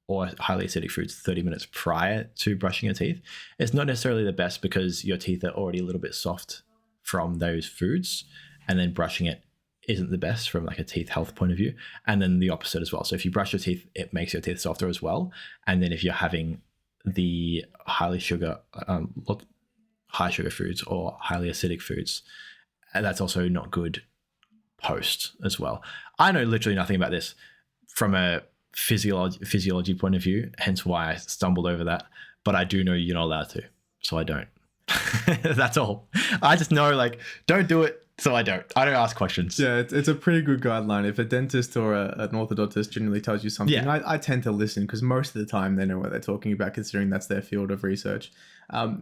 or highly acidic foods 30 minutes prior to brushing your teeth, it's not necessarily the best because your teeth are already a little bit soft from those foods, and then brushing it isn't the best from like a teeth health point of view. And then the opposite as well. So if you brush your teeth, it makes your teeth softer as well. And then if you're having the high sugar foods or highly acidic foods, that's also not good post as well. I know literally nothing about this from a physiology point of view, hence why I stumbled over that. But I do know you're not allowed to, so I don't. That's all. I just know, like, don't do it, so I don't ask questions. Yeah, it's a pretty good guideline. If a dentist or an orthodontist generally tells you something, I tend to listen because most of the time they know what they're talking about, considering that's their field of research.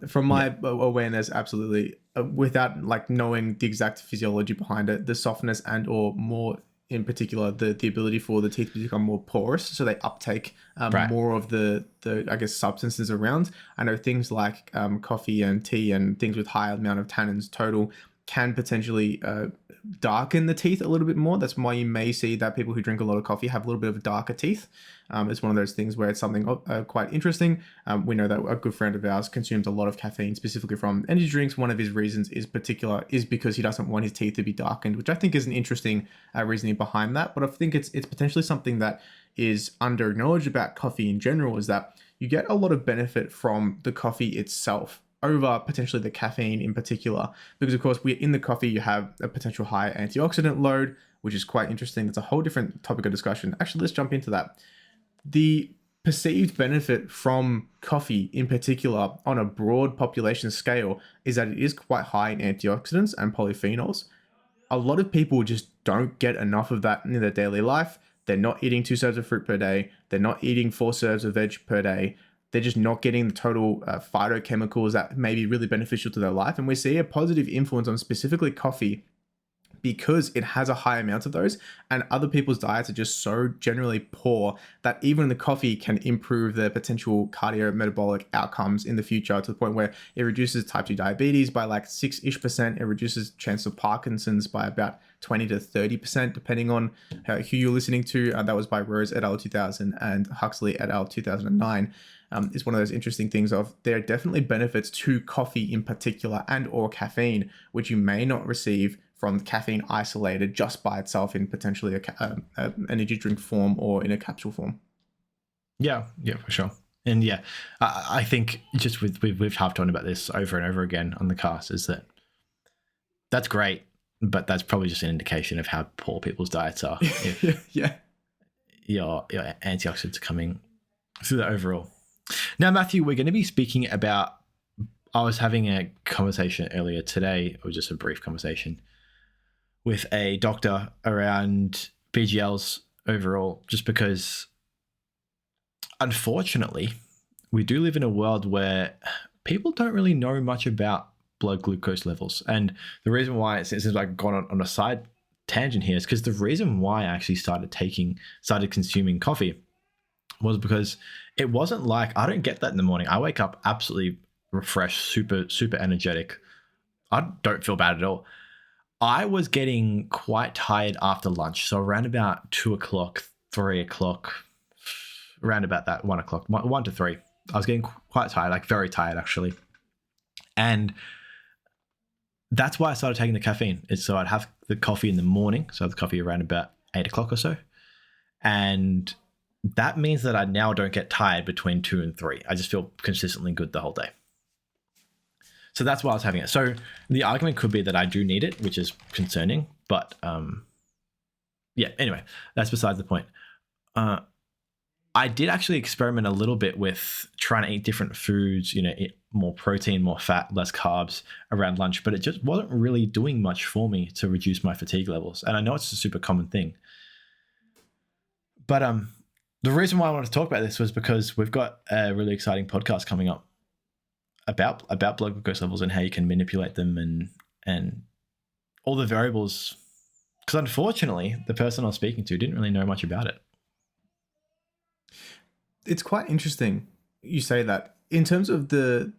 From my awareness, absolutely, without like knowing the exact physiology behind it, the softness and or more in particular the ability for the teeth to become more porous, so they uptake more of the I guess substances around. I know things like coffee and tea and things with high amount of tannins total can potentially darken the teeth a little bit more. That's why you may see that people who drink a lot of coffee have a little bit of darker teeth. It's one of those things where it's something quite interesting. We know that a good friend of ours consumes a lot of caffeine, specifically from energy drinks. One of his reasons is because he doesn't want his teeth to be darkened, which I think is an interesting reasoning behind that. But I think it's potentially something that is under-acknowledged about coffee in general, is that you get a lot of benefit from the coffee itself over potentially the caffeine in particular, because of course in the coffee you have a potential high antioxidant load, which is quite interesting. That's a whole different topic of discussion. Actually, let's jump into that. The perceived benefit from coffee in particular on a broad population scale is that it is quite high in antioxidants and polyphenols. A lot of people just don't get enough of that in their daily life. They're not eating 2 serves of fruit per day. They're not eating 4 serves of veg per day. They're just not getting the total phytochemicals that may be really beneficial to their life. And we see a positive influence on specifically coffee because it has a high amount of those, and other people's diets are just so generally poor that even the coffee can improve their potential cardiometabolic outcomes in the future, to the point where it reduces type 2 diabetes by like 6-ish%. It reduces chance of Parkinson's by about 20 to 30%, depending on who you're listening to. That was by Rose et al. 2000 and Huxley et al. 2009. Is one of those interesting things of there are definitely benefits to coffee in particular and or caffeine, which you may not receive from caffeine isolated just by itself in potentially an energy drink form or in a capsule form. Yeah, for sure. And yeah, I think just we've harped on about this over and over again on the cast, is that's great, but that's probably just an indication of how poor people's diets are. If your antioxidants are coming through the overall. Now, Matthew, we're going to be speaking about I was having a conversation earlier today, or just a brief conversation, with a doctor around BGLs overall, just because, unfortunately, we do live in a world where people don't really know much about blood glucose levels. And the reason why, since I've gone on a side tangent here, is because the reason why I actually started consuming coffee was because it wasn't like, I don't get that in the morning. I wake up absolutely refreshed, super energetic. I don't feel bad at all. I was getting quite tired after lunch. So around about 2:00, 3:00, around about that 1:00, 1 to 3. I was getting quite tired, like very tired actually. And that's why I started taking the caffeine. So I'd have the coffee in the morning. So I have the coffee around about 8:00 or so. And that means that I now don't get tired between 2 and 3. I just feel consistently good the whole day. So that's why I was having it. So the argument could be that I do need it, which is concerning. But yeah, anyway, that's besides the point. I did actually experiment a little bit with trying to eat different foods, eat more protein, more fat, less carbs around lunch, but it just wasn't really doing much for me to reduce my fatigue levels. And I know it's a super common thing. But the reason why I wanted to talk about this was because we've got a really exciting podcast coming up about blood glucose levels and how you can manipulate them and all the variables. Because unfortunately, the person I was speaking to didn't really know much about it. It's quite interesting you say that. In terms of the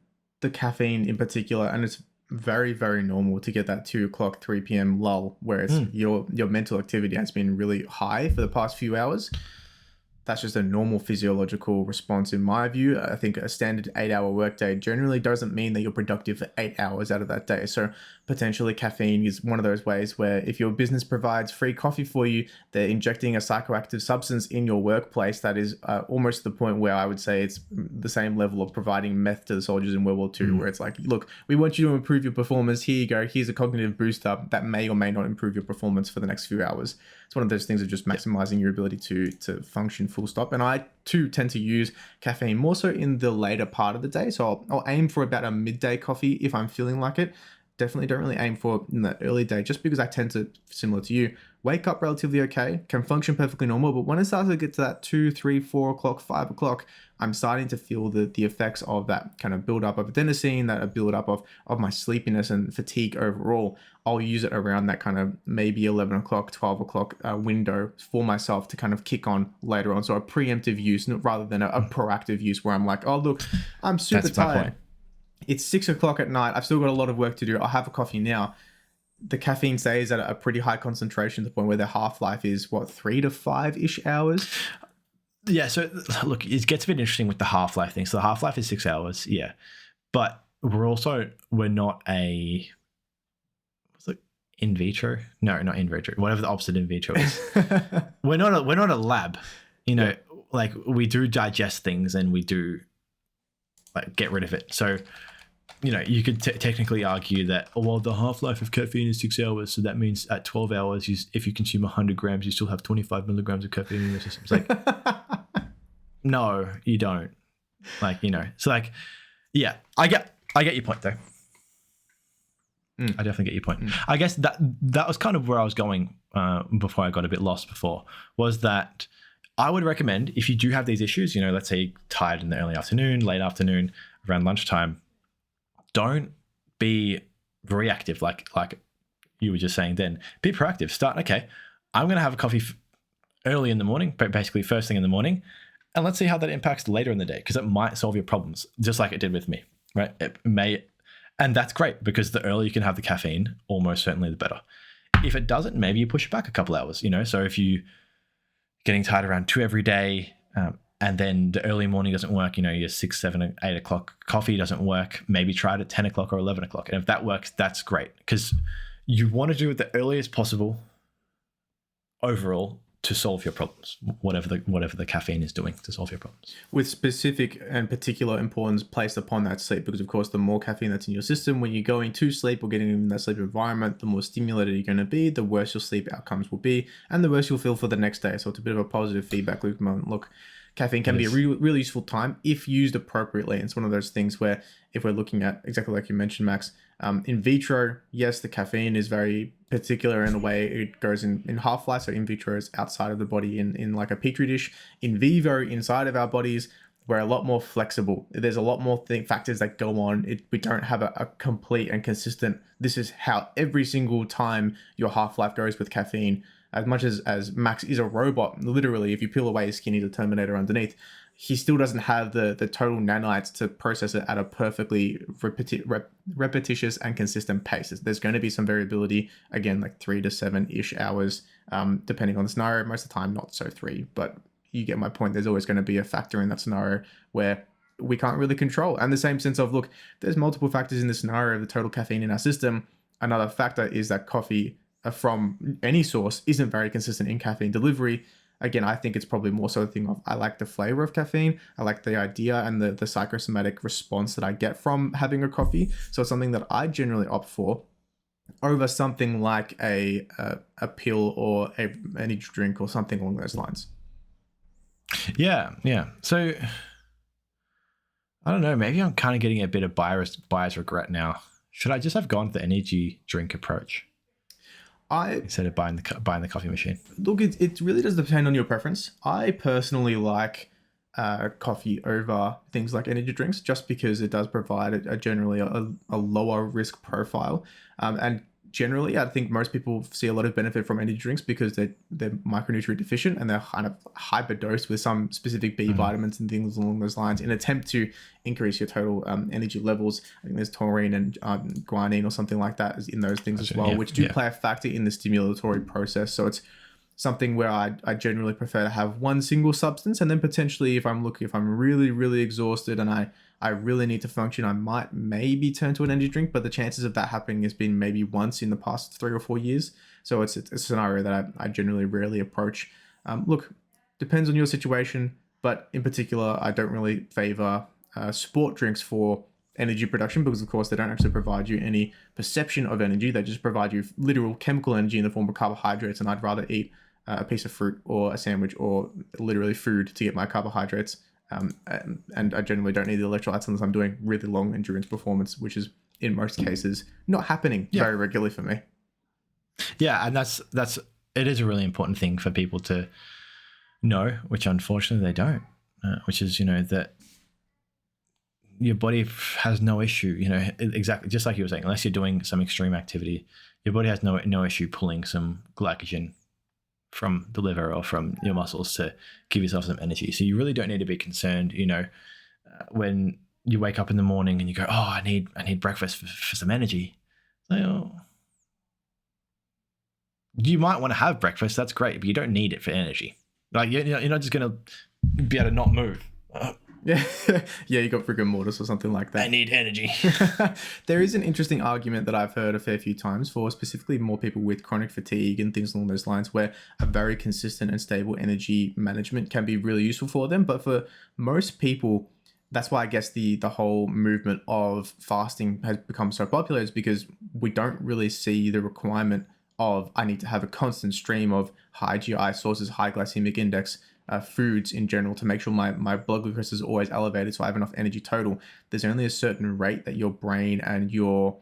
caffeine in particular, and it's very, very normal to get that 2:00, 3 p.m. lull where it's your mental activity has been really high for the past few hours. That's just a normal physiological response in my view. I think a standard 8-hour workday generally doesn't mean that you're productive for 8 hours out of that day. So potentially caffeine is one of those ways where if your business provides free coffee for you, they're injecting a psychoactive substance in your workplace that is almost the point where I would say it's the same level of providing meth to the soldiers in World War II, where it's like, look, we want you to improve your performance. Here you go. Here's a cognitive booster that may or may not improve your performance for the next few hours. It's one of those things of just maximizing your ability to function full stop. And I too tend to use caffeine more so in the later part of the day. So I'll aim for about a midday coffee if I'm feeling like it. Definitely don't really aim for in the early day, just because I tend to, similar to you, wake up relatively okay, can function perfectly normal. But when it starts to get to that 2, 3, 4 o'clock, 5 o'clock, I'm starting to feel the effects of that kind of build up of adenosine, that build up of my sleepiness and fatigue overall. I'll use it around that kind of maybe 11 o'clock, 12 o'clock window for myself to kind of kick on later on. So a preemptive use rather than a proactive use where I'm like, oh, look, I'm super tired. It's 6 o'clock at night. I've still got a lot of work to do. I'll have a coffee now. The caffeine stays at a pretty high concentration to the point where the half-life is 3 to 5-ish hours. Yeah. So look, it gets a bit interesting with the half-life thing. So the half-life is 6 hours. Yeah. But we're not a, what's it, in vitro? No, not in vitro. Whatever the opposite in vitro is. We're not a lab, like we do digest things and we do like get rid of it. So, you could technically argue that, the half-life of caffeine is 6 hours. So that means at 12 hours, if you consume 100 grams, you still have 25 milligrams of caffeine in your system. It's like, no, you don't. So like, yeah, I get your point though. I definitely get your point. I guess that was kind of where I was going before I got a bit lost before, was that I would recommend, if you do have these issues, let's say tired in the early afternoon, late afternoon, around lunchtime, don't be reactive like you were just saying then. Be proactive. Start, okay, I'm going to have a coffee early in the morning, basically first thing in the morning, and let's see how that impacts later in the day, because it might solve your problems, just like it did with me, right? It may, and that's great, because the earlier you can have the caffeine, almost certainly the better. If it doesn't, maybe you push it back a couple hours, so if you getting tired around 2 every day, and then the early morning doesn't work, your 6, 7, 8 o'clock coffee doesn't work, maybe try it at 10 o'clock or 11 o'clock. And if that works, that's great, because you want to do it the earliest possible overall to solve your problems, whatever the caffeine is doing to solve your problems. With specific and particular importance placed upon that sleep, because of course, the more caffeine that's in your system, when you're going to sleep or getting in that sleep environment, the more stimulated you're going to be, the worse your sleep outcomes will be, and the worse you'll feel for the next day. So it's a bit of a positive feedback loop moment. Look, caffeine can It be a is. really useful time if used appropriately. It's one of those things where if we're looking at exactly like you mentioned, Max, in vitro, yes, the caffeine is very particular in the way it goes in half-life. So in vitro is outside of the body in like a petri dish. In vivo, inside of our bodies, we're a lot more flexible. There's a lot more factors that go on. We don't have a complete and consistent, this is how every single time your half-life goes with caffeine. As much as Max is a robot, literally, if you peel away his skin, he's a Terminator underneath, he still doesn't have the total nanites to process it at a perfectly repetitious and consistent pace. There's going to be some variability, again, like 3 to 7-ish hours, depending on the scenario. Most of the time, not so 3, but you get my point. There's always going to be a factor in that scenario where we can't really control. And the same sense of, look, there's multiple factors in the scenario of the total caffeine in our system. Another factor is that coffee from any source isn't very consistent in caffeine delivery. Again, I think it's probably more so a thing of, I like the flavor of caffeine. I like the idea and the psychosomatic response that I get from having a coffee. So it's something that I generally opt for over something like a pill or an energy drink or something along those lines. Yeah. So I don't know. Maybe I'm kind of getting a bit of buyer's regret now. Should I just have gone the energy drink approach instead of buying the coffee machine? Look, it really does depend on your preference. I personally like coffee over things like energy drinks, just because it does provide generally a lower risk profile, and generally, I think most people see a lot of benefit from energy drinks because they're micronutrient deficient and they're kind of hyperdosed with some specific B vitamins and things along those lines in an attempt to increase your total energy levels. I think there's taurine and guanine or something like that in those things as well, which do play a factor in the stimulatory process. So it's something where I generally prefer to have one single substance, and then potentially if I'm really, really exhausted and I really need to function, I might maybe turn to an energy drink, but the chances of that happening has been maybe once in the past 3 or 4 years. So it's a scenario that I generally rarely approach. Look, depends on your situation, but in particular, I don't really favor sport drinks for energy production, because of course they don't actually provide you any perception of energy. They just provide you literal chemical energy in the form of carbohydrates, and I'd rather eat a piece of fruit or a sandwich or literally food to get my carbohydrates. And I generally don't need the electrolytes unless I'm doing really long endurance performance, which is in most cases not happening very regularly for me. Yeah, and it is a really important thing for people to know, which unfortunately they don't, which is, that your body has no issue, exactly just like you were saying, unless you're doing some extreme activity, your body has no issue pulling some glycogen from the liver or from your muscles to give yourself some energy. So you really don't need to be concerned, when you wake up in the morning and you go, oh, I need breakfast for some energy. So you might want to have breakfast. That's great, but you don't need it for energy. Like, you're not just going to be able to not move. Yeah, you got rigor mortis or something like that. I need energy. There is an interesting argument that I've heard a fair few times for specifically more people with chronic fatigue and things along those lines, where a very consistent and stable energy management can be really useful for them. But for most people, that's why I guess the whole movement of fasting has become so popular, is because we don't really see the requirement of, I need to have a constant stream of high GI sources, high glycemic index foods in general to make sure my blood glucose is always elevated so I have enough energy total. There's only a certain rate that your brain and your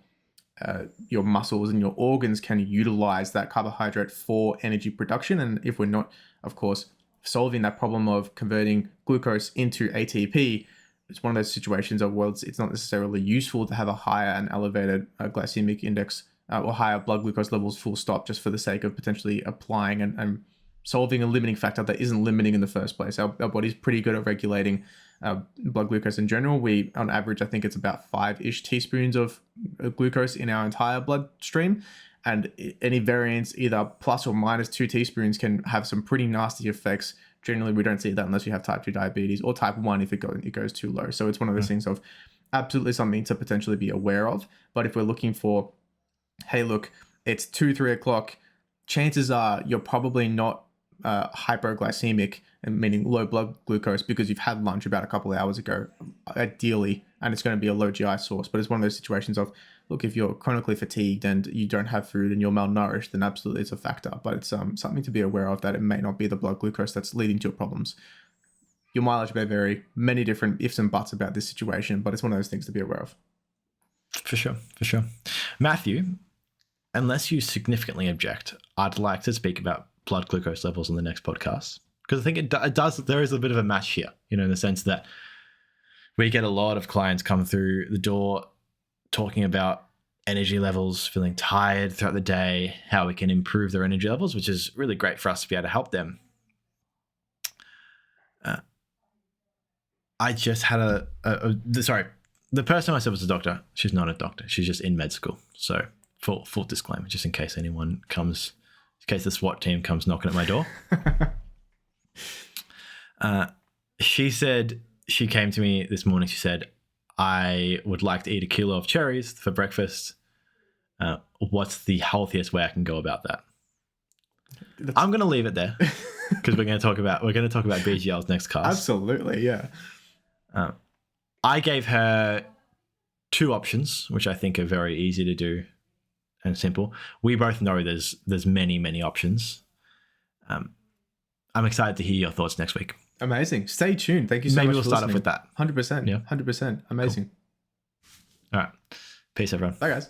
muscles and your organs can utilize that carbohydrate for energy production. And if we're not, of course, solving that problem of converting glucose into ATP, it's one of those situations of, well, it's not necessarily useful to have a higher and elevated glycemic index or higher blood glucose levels full stop, just for the sake of potentially applying and solving a limiting factor that isn't limiting in the first place. Our body's pretty good at regulating blood glucose in general. We, on average, I think it's about 5-ish teaspoons of glucose in our entire bloodstream. And any variance, either plus or minus 2 teaspoons, can have some pretty nasty effects. Generally, we don't see that unless you have type 2 diabetes, or type 1 if it goes too low. So it's one of those things of absolutely something to potentially be aware of. But if we're looking for, hey, look, it's 2-3 o'clock, chances are you're probably not hypoglycemic, and meaning low blood glucose, because you've had lunch about a couple of hours ago, ideally, and it's going to be a low GI source. But it's one of those situations of, look, if you're chronically fatigued and you don't have food and you're malnourished, then absolutely it's a factor. But it's something to be aware of, that it may not be the blood glucose that's leading to your problems. Your mileage may vary, many different ifs and buts about this situation, but it's one of those things to be aware of. For sure. Matthew, unless you significantly object, I'd like to speak about blood glucose levels on the next podcast, because I think it does. There is a bit of a match here, in the sense that we get a lot of clients come through the door talking about energy levels, feeling tired throughout the day, how we can improve their energy levels, which is really great for us to be able to help them. I just had the person I said was a doctor. She's not a doctor. She's just in med school. So full disclaimer, just in case anyone comes, in case the SWAT team comes knocking at my door. She said, she came to me this morning. She said, I would like to eat 1 kilo of cherries for breakfast. What's the healthiest way I can go about that? I'm going to leave it there because we're going to talk about BGL's next cast. Absolutely, yeah. I gave her 2 options, which I think are very easy to do and simple. We both know there's many options. I'm excited to hear your thoughts next week. Amazing. Stay tuned. Thank you so much. Maybe we'll start off with that. 100%. Yeah. 100%. Amazing. Cool. All right. Peace, everyone. Bye, guys.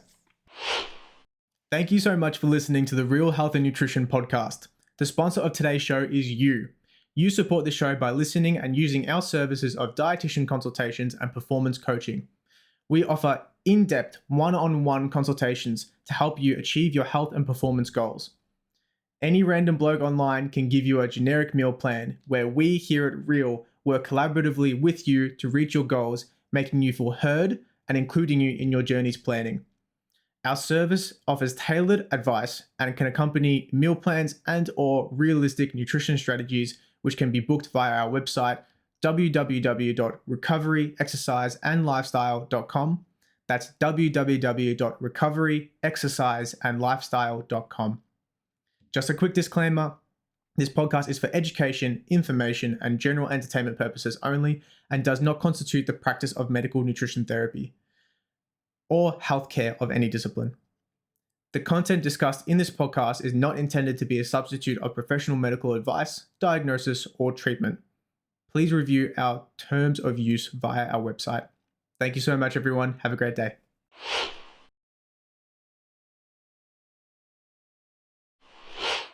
Thank you so much for listening to the R.E.A.L Health and Nutrition podcast. The sponsor of today's show is you. You support the show by listening and using our services of dietitian consultations and performance coaching. We offer in-depth one-on-one consultations to help you achieve your health and performance goals. Any random bloke online can give you a generic meal plan where we here at R.E.A.L work collaboratively with you to reach your goals, making you feel heard and including you in your journey's planning. Our service offers tailored advice and can accompany meal plans and or realistic nutrition strategies, which can be booked via our website, www.recoveryexerciseandlifestyle.com. That's www.recoveryexerciseandlifestyle.com. Just a quick disclaimer, this podcast is for education, information, and general entertainment purposes only and does not constitute the practice of medical nutrition therapy or healthcare of any discipline. The content discussed in this podcast is not intended to be a substitute of professional medical advice, diagnosis, or treatment. Please review our terms of use via our website. Thank you so much, everyone. Have a great day.